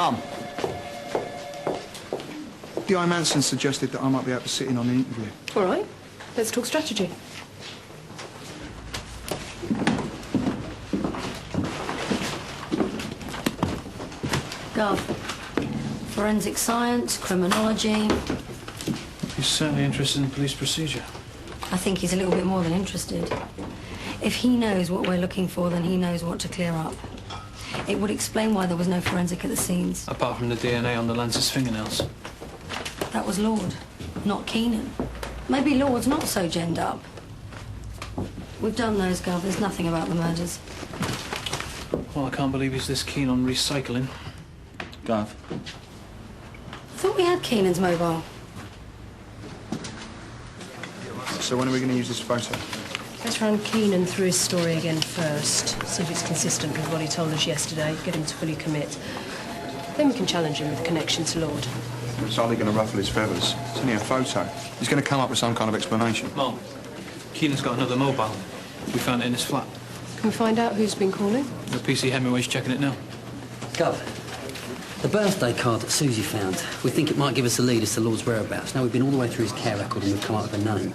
Mum. D.I. Manson suggested that I might be able to sit in on the interview. All right. Let's talk strategy. Gov. Forensic science, criminology. He's certainly interested in police procedure. I think he's a little bit more than interested. If he knows what we're looking for, then he knows what to clear up. It would explain why there was no forensic at the scenes. Apart from the DNA on the Lance's fingernails. That was Lord, not Keenan. Maybe Lord's not so genned up. We've done those, Gov. There's nothing about the murders. Well, I can't believe he's this keen on recycling. Gov. I thought we had Keenan's mobile. So when are we going to use this photo? Let's run Keenan through his story again first. See if it's consistent with what he told us yesterday. Get him to fully commit. Then we can challenge him with connection to Lord. It's hardly going to ruffle his feathers. It's only a photo. He's going to come up with some kind of explanation. Mom, Keenan's got another mobile. We found it in his flat. Can we find out who's been calling? The PC Hemingway's checking it now. Gov, the birthday card that Susie found, we think it might give us a lead as to Lord's whereabouts. Now, we've been all the way through his care record and we've come up with a name.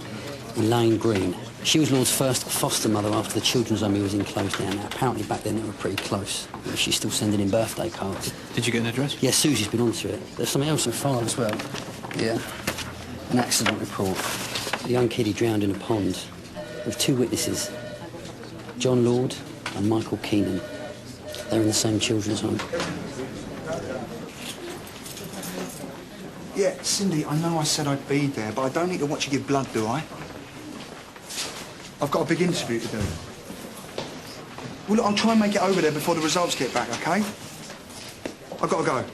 Elaine Green. She was Lord's first foster mother after the children's home he was in closed down. Now, apparently back then they were pretty close. She's still sending in birthday cards. Did you get an address? Yeah, Susie's been onto it. There's something else in file as well. Yeah. An accident report. A young kid he drowned in a pond. With two witnesses. John Lord and Michael Keenan. They're in the same children's home. Yeah, Cindy, I know I said I'd be there, but I don't need to watch you give blood, do I? I've got a big interview to do. Well, look, I'll try and make it over there before the results get back, OK? I've got to go.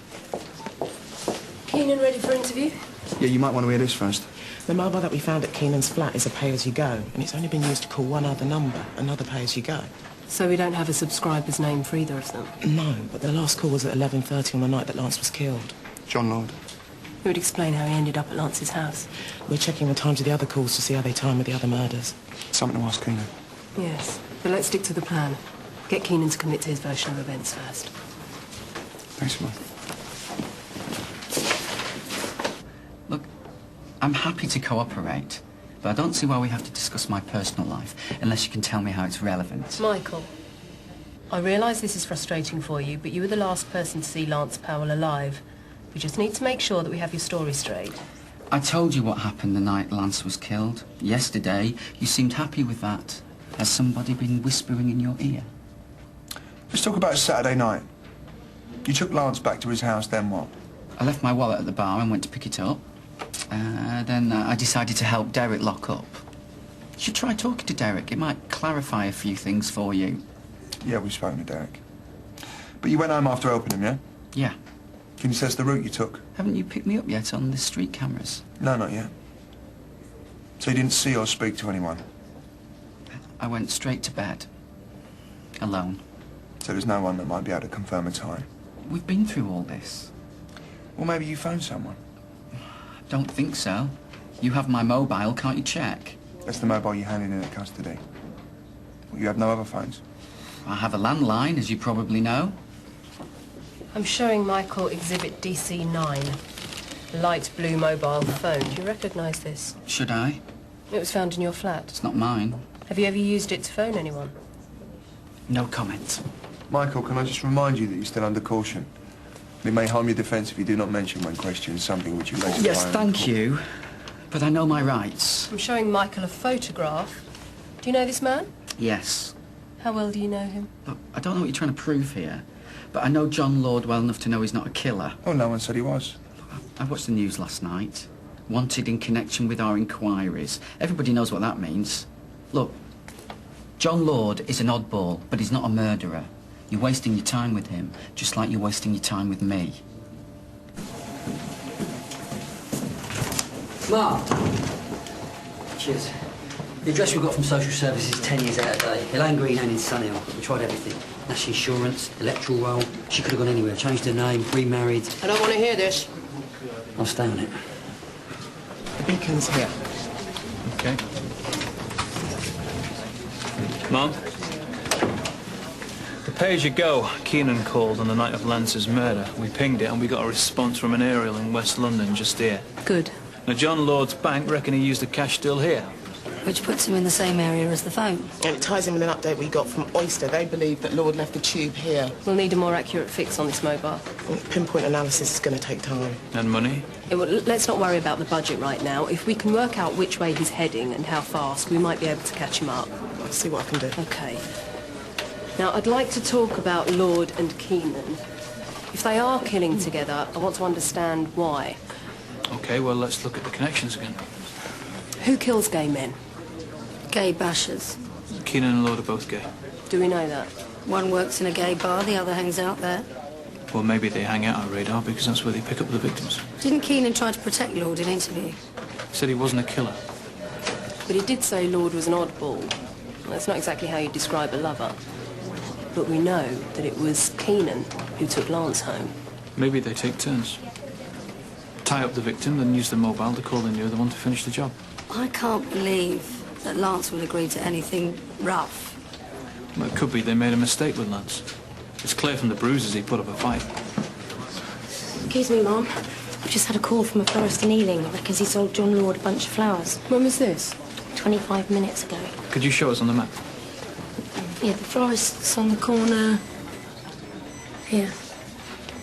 Keenan ready for interview? Yeah, you might want to hear this first. The mobile that we found at Keenan's flat is a pay-as-you-go, and it's only been used to call one other number, another pay-as-you-go. So we don't have a subscriber's name for either of them? No, but the last call was at 11:30 on the night that Lance was killed. John Lord. It would explain how he ended up at Lance's house. We're checking the times of the other calls to see how they time with the other murders. Something to ask Keenan. Yes, but let's stick to the plan. Get Keenan to commit to his version of events first. Thanks, Mum. Look, I'm happy to cooperate, but I don't see why we have to discuss my personal life unless you can tell me how it's relevant. Michael, I realise this is frustrating for you, but you were the last person to see Lance Powell alive. We just need to make sure that we have your story straight. I told you what happened the night Lance was killed. Yesterday, you seemed happy with that. Has somebody been whispering in your ear? Let's talk about Saturday night. You took Lance back to his house, then what? I left my wallet at the bar and went to pick it up. Then I decided to help Derek lock up. You should try talking to Derek. It might clarify a few things for you. Yeah, we've spoken to Derek. But you went home after helping him, yeah? Yeah. Can you tell us the route you took? Haven't you picked me up yet on the street cameras? No, not yet. So you didn't see or speak to anyone? I went straight to bed. Alone. So there's no one that might be able to confirm a time? We've been through all this. Well, maybe you phoned someone. Don't think so. You have my mobile, can't you check? That's the mobile you handed in at custody. Well, you have no other phones? I have a landline, as you probably know. I'm showing Michael Exhibit DC9. Light blue mobile phone. Do you recognise this? Should I? It was found in your flat. It's not mine. Have you ever used it to phone anyone? No comment. Michael, can I just remind you that you're still under caution? It may harm your defence if you do not mention when questioned something which you later Yes, rely on. thank you. But I know my rights. I'm showing Michael a photograph. Do you know this man? Yes. How well do you know him? Look, I don't know what you're trying to prove here, but I know John Lord well enough to know he's not a killer. Oh, no one said he was. I watched the news last night. Wanted in connection with our inquiries. Everybody knows what that means. Look, John Lord is an oddball, but he's not a murderer. You're wasting your time with him, just like you're wasting your time with me. Mark! Cheers. The address we got from social services is 10 years out of date. Elaine Green and in Sunhill. We tried everything. National insurance, electoral roll. She could have gone anywhere. Changed her name, remarried. I don't want to hear this. I'll stay on it. The beacon's here. Okay. Mom? The Pay as you go. Keenan called on the night of Lance's murder. We pinged it and we got a response from an aerial in West London just here. Good. Now, John Lord's bank reckon he used the cash still here. Which puts him in the same area as the phone. And it ties in with an update we got from Oyster. They believe that Lord left the tube here. We'll need a more accurate fix on this mobile. Pinpoint analysis is going to take time. And money? Yeah, well, let's not worry about the budget right now. If we can work out which way he's heading and how fast, we might be able to catch him up. I'll see what I can do. Okay. Now, I'd like to talk about Lord and Keenan. If they are killing together, I want to understand why. Okay, well, let's look at the connections again. Who kills gay men? Gay bashers. Keenan and Lord are both gay. Do we know that? One works in a gay bar, the other hangs out there. Well, maybe they hang out on radar because that's where they pick up the victims. Didn't Keenan try to protect Lord in interview? He said he wasn't a killer. But he did say Lord was an oddball. That's not exactly how you describe a lover. But we know that it was Keenan who took Lance home. Maybe they take turns. Tie up the victim, then use the mobile to call in the other one to finish the job. I can't believe that Lance will agree to anything rough. Well, it could be they made a mistake with Lance. It's clear from the bruises he put up a fight. Excuse me, Mom. I've just had a call from a florist in Ealing. Reckons he sold John Lord a bunch of flowers. When was this? 25 minutes ago. Could you show us on the map? Yeah, the florist's on the corner here.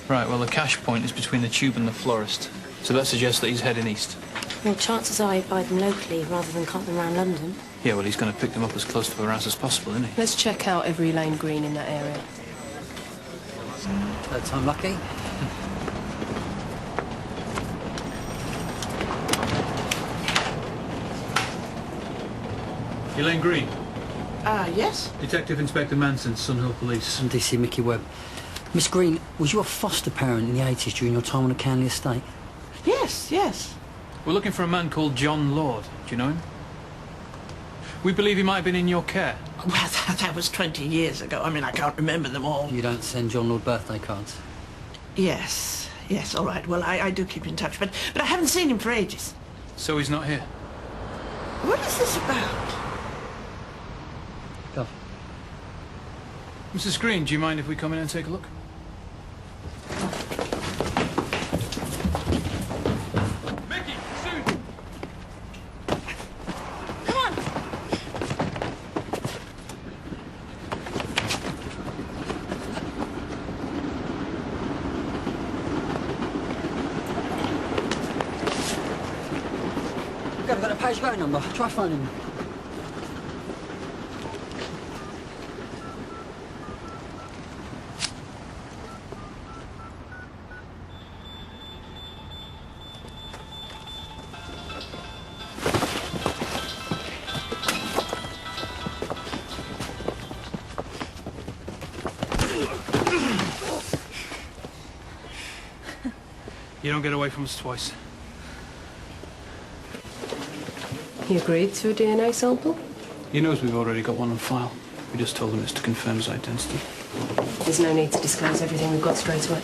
Right, well, the cash point is between the tube and the florist. So that suggests that he's heading east. Well, chances are he'd buy them locally rather than cut them around London. Yeah, well, he's going to pick them up as close to her house as possible, isn't he? Let's check out every lane green in that area. Third time lucky. Elaine Green. Yes? Detective Inspector Manson, Sunhill Police. And DC Mickey Webb. Miss Green, was you a foster parent in the 80s during your time on the Canley estate? Yes, yes. We're looking for a man called John Lord. Do you know him? We believe he might have been in your care. Well, that was 20 years ago. I mean, I can't remember them all. You don't send John Lord birthday cards? Yes, all right. Well, I do keep in touch, but I haven't seen him for ages. So he's not here? What is this about? Go. Mrs. Green, do you mind if we come in and take a look? Mickey, Sue! Come on. I've got a page phone number. Try phoning him. You don't get away from us twice. He agreed to a DNA sample? He knows we've already got one on file. We just told him it's to confirm his identity. There's no need to disclose everything we've got straight away.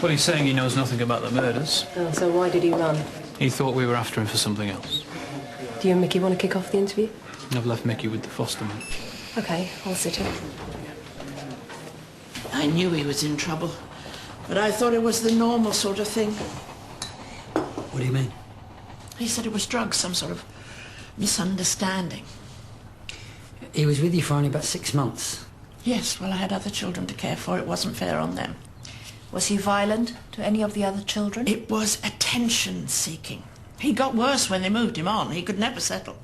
Well, he's saying he knows nothing about the murders. Oh, so why did he run? He thought we were after him for something else. Do you and Mickey want to kick off the interview? I've left Mickey with the foster man. Okay, I'll sit here. I knew he was in trouble, but I thought it was the normal sort of thing. What do you mean? He said it was drugs, some sort of misunderstanding. He was with you for only about 6 months. Yes, well, I had other children to care for. It wasn't fair on them. Was he violent to any of the other children? It was attention-seeking. He got worse when they moved him on. He could never settle.